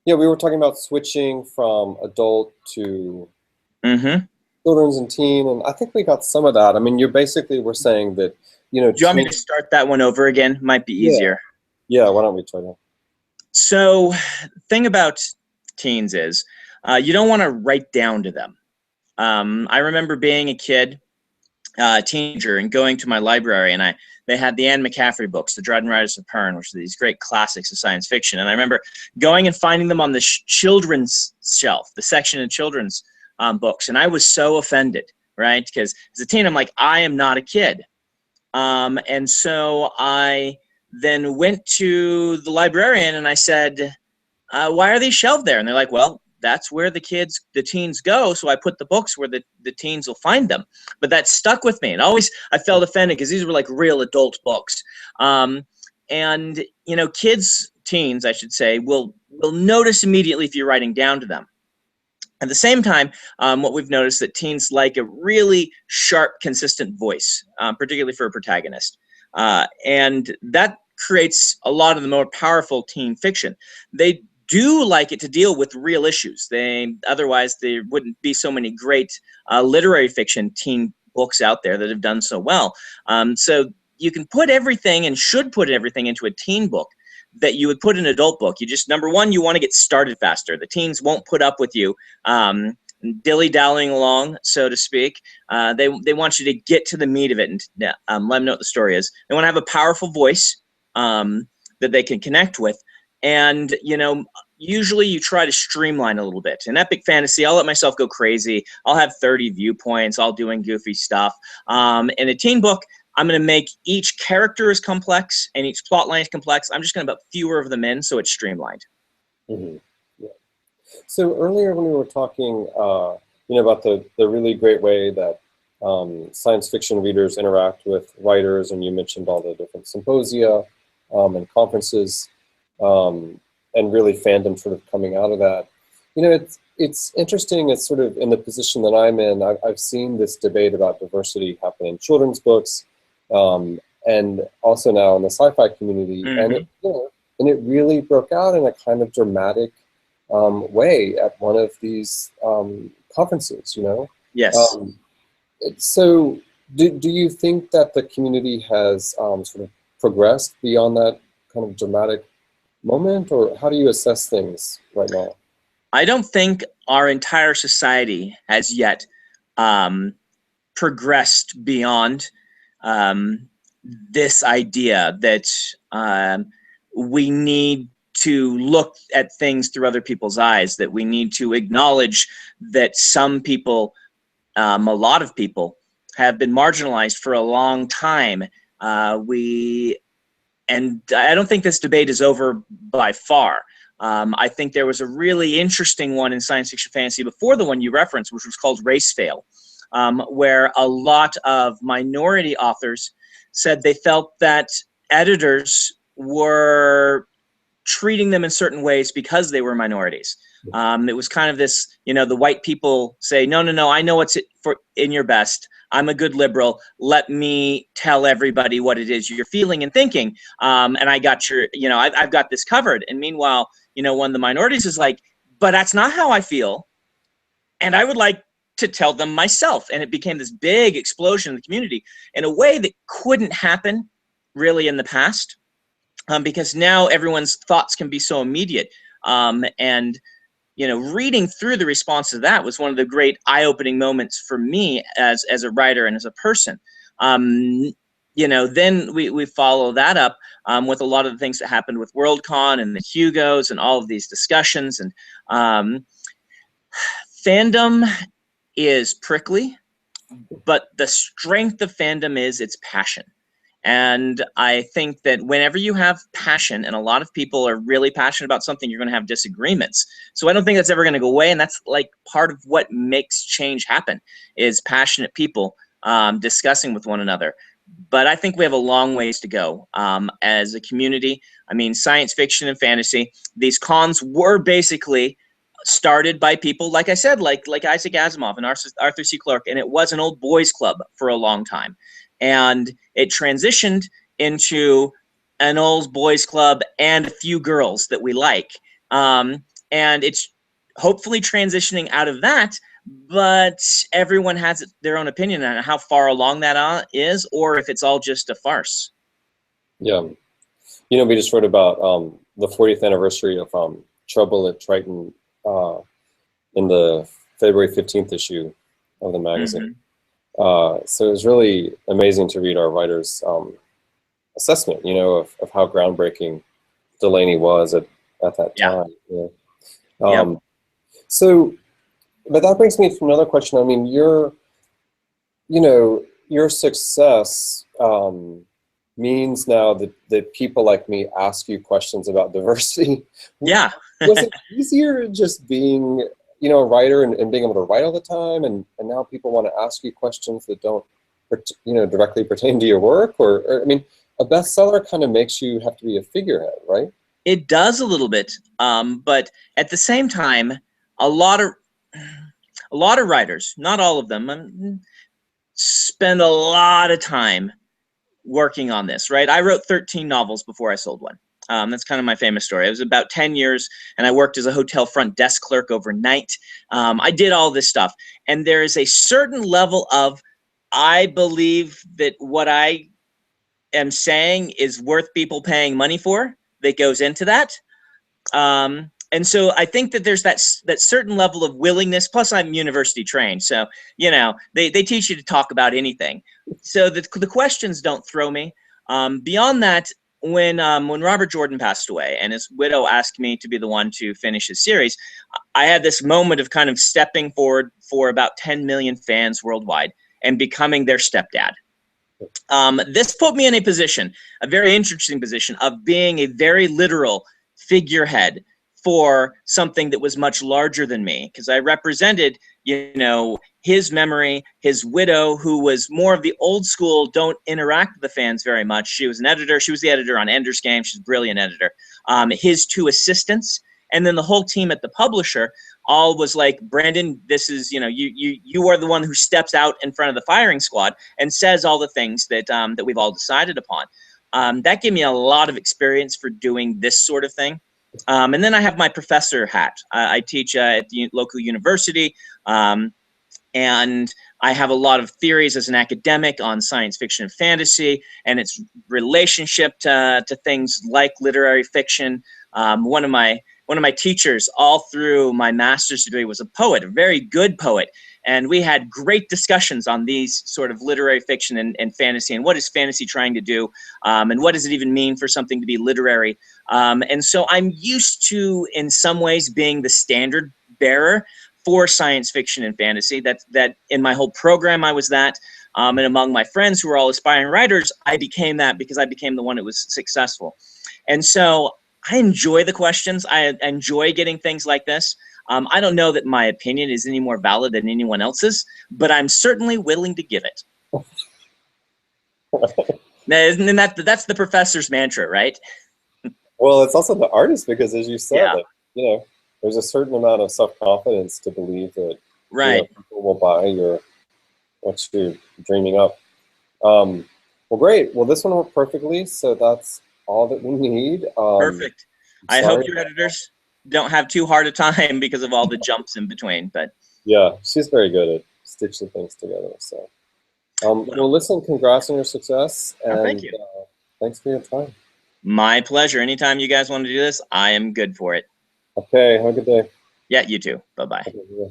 Yeah, we were talking about switching from adult to Mm-hmm. children's and teen, and I think we got some of that. I mean, we're saying that, Do you want me teen. to start that one over again? Might be Yeah, easier. yeah. Why don't we try that? So, thing about teens is you don't want to write down to them. I remember being a kid, teenager, and going to my library, and they had the Anne McCaffrey books, The Dread and Riders of Pern, which are these great classics of science fiction. And I remember going and finding them on the children's shelf, the section of children's books, and I was so offended, right? Because as a teen, I'm like, I am not a kid. And so I then went to the librarian and I said, why are these shelved there? And they're like, well, that's where the teens go. So I put the books where the teens will find them. But that stuck with me. And always I felt offended because these were like real adult books. And, teens, I should say, will notice immediately if you're writing down to them. At the same time, what we've noticed that teens like a really sharp, consistent voice, particularly for a protagonist. And that creates a lot of the more powerful teen fiction. They do like it to deal with real issues. Otherwise there wouldn't be so many great literary fiction teen books out there that have done so well. So you can put everything and should put everything into a teen book that you would put in an adult book. You just, number one, you want to get started faster. The teens won't put up with you dilly-dallying along, so to speak. They want you to get to the meat of it and let them know what the story is. They want to have a powerful voice that they can connect with. And, usually you try to streamline a little bit. In epic fantasy, I'll let myself go crazy. I'll have 30 viewpoints, all doing goofy stuff. In a teen book, I'm going to make each character as complex and each plot line is complex. I'm just going to put fewer of them in so it's streamlined. Hmm. Yeah. So earlier when we were talking, about the really great way that science fiction readers interact with writers, and you mentioned all the different symposia and conferences, um, and really fandom sort of coming out of that. It's interesting. It's sort of in the position that I'm in. I've seen this debate about diversity happen in children's books, and also now in the sci-fi community, and Mm-hmm. it really broke out in a kind of dramatic way at one of these conferences. Yes. Um, so, do you think that the community has sort of progressed beyond that kind of dramatic moment, or how do you assess things right now? I don't think our entire society has yet um, progressed beyond um, this idea that we need to look at things through other people's eyes, that we need to acknowledge that some people, a lot of people, have been marginalized for a long time. We and I don't think this debate is over by far. I think there was a really interesting one in science fiction fantasy before the one you referenced, which was called Race Fail, where a lot of minority authors said they felt that editors were treating them in certain ways because they were minorities. It was kind of this, the white people say, no, no, no, I know what's in your best. I'm a good liberal. Let me tell everybody what it is you're feeling and thinking. And I got I've got this covered. And meanwhile, one of the minorities is like, but that's not how I feel. And I would like to tell them myself. And it became this big explosion in the community in a way that couldn't happen really in the past, because now everyone's thoughts can be so immediate. And reading through the response to that was one of the great eye-opening moments for me as a writer and as a person. Then we follow that up with a lot of the things that happened with Worldcon and the Hugos and all of these discussions. And fandom is prickly, but the strength of fandom is its passion. And I think that whenever you have passion, and a lot of people are really passionate about something, you're going to have disagreements. So I don't think that's ever going to go away. And that's like part of what makes change happen is passionate people discussing with one another. But I think we have a long ways to go as a community. I mean, science fiction and fantasy, these cons were basically started by people, like I said, like Isaac Asimov and Arthur C. Clarke, and it was an old boys club for a long time. And it transitioned into an old boys club and a few girls that we like. and it's hopefully transitioning out of that. But everyone has their own opinion on how far along that is, or if it's all just a farce. Yeah. You know, we just wrote about the 40th anniversary of Trouble at Triton in the February 15th issue of the magazine. So it was really amazing to read our writer's assessment, you know, of how groundbreaking Delaney was at that time. You know? So, but that brings me to another question. I mean, your success means now that people like me ask you questions about diversity. Yeah. Was it easier just being, you know, a writer and being able to write all the time, and now people want to ask you questions that don't, you know, directly pertain to your work? Or I mean, a bestseller kind of makes you have to be a figurehead, right? It does a little bit, but at the same time, a lot of writers, not all of them, spend a lot of time working on this, right? I wrote 13 novels before I sold one. That's kind of my famous story. It was about 10 years, and I worked as a hotel front desk clerk overnight. I did all this stuff, and there is a certain level of, I believe that what I am saying is worth people paying money for, that goes into that. And so I think that there's that certain level of willingness. Plus, I'm university trained, so you know they teach you to talk about anything. So the questions don't throw me. Beyond that, when Robert Jordan passed away and his widow asked me to be the one to finish his series, I had this moment of kind of stepping forward for about 10 million fans worldwide and becoming their stepdad. This put me in a position, a very interesting position, of being a very literal figurehead for something that was much larger than me, because I represented, you know, his memory, his widow, who was more of the old school, don't interact with the fans very much. She was an editor. She was the editor on Ender's Game. She's a brilliant editor. His two assistants, and then the whole team at the publisher all was like, Brandon, this is, you know, you are the one who steps out in front of the firing squad and says all the things that that we've all decided upon. That gave me a lot of experience for doing this sort of thing. And then I have my professor hat. I teach at the local university, and I have a lot of theories as an academic on science fiction and fantasy and its relationship to things like literary fiction. One of my teachers all through my master's degree was a poet, a very good poet. And we had great discussions on these sort of literary fiction and fantasy, and what is fantasy trying to do, and what does it even mean for something to be literary. And so I'm used to, in some ways, being the standard bearer for science fiction and fantasy. That in my whole program I was that, and among my friends who were all aspiring writers, I became that because I became the one that was successful. And so I enjoy the questions. I enjoy getting things like this. I don't know that my opinion is any more valid than anyone else's, but I'm certainly willing to give it. And that's the professor's mantra, right? Well, it's also the artist, because as you said, like, you know, there's a certain amount of self-confidence to believe that, right, you know, people will buy what you're dreaming up. Well, great. Well, this one worked perfectly, so that's all that we need. Perfect. I hope your editors don't have too hard a time because of all the jumps in between. But yeah, she's very good at stitching things together. So, well, listen, congrats on your success, and thank you. Thanks for your time. My pleasure. Anytime you guys want to do this, I am good for it. Okay, have a good day. Yeah, you too. Bye-bye. Okay, yeah.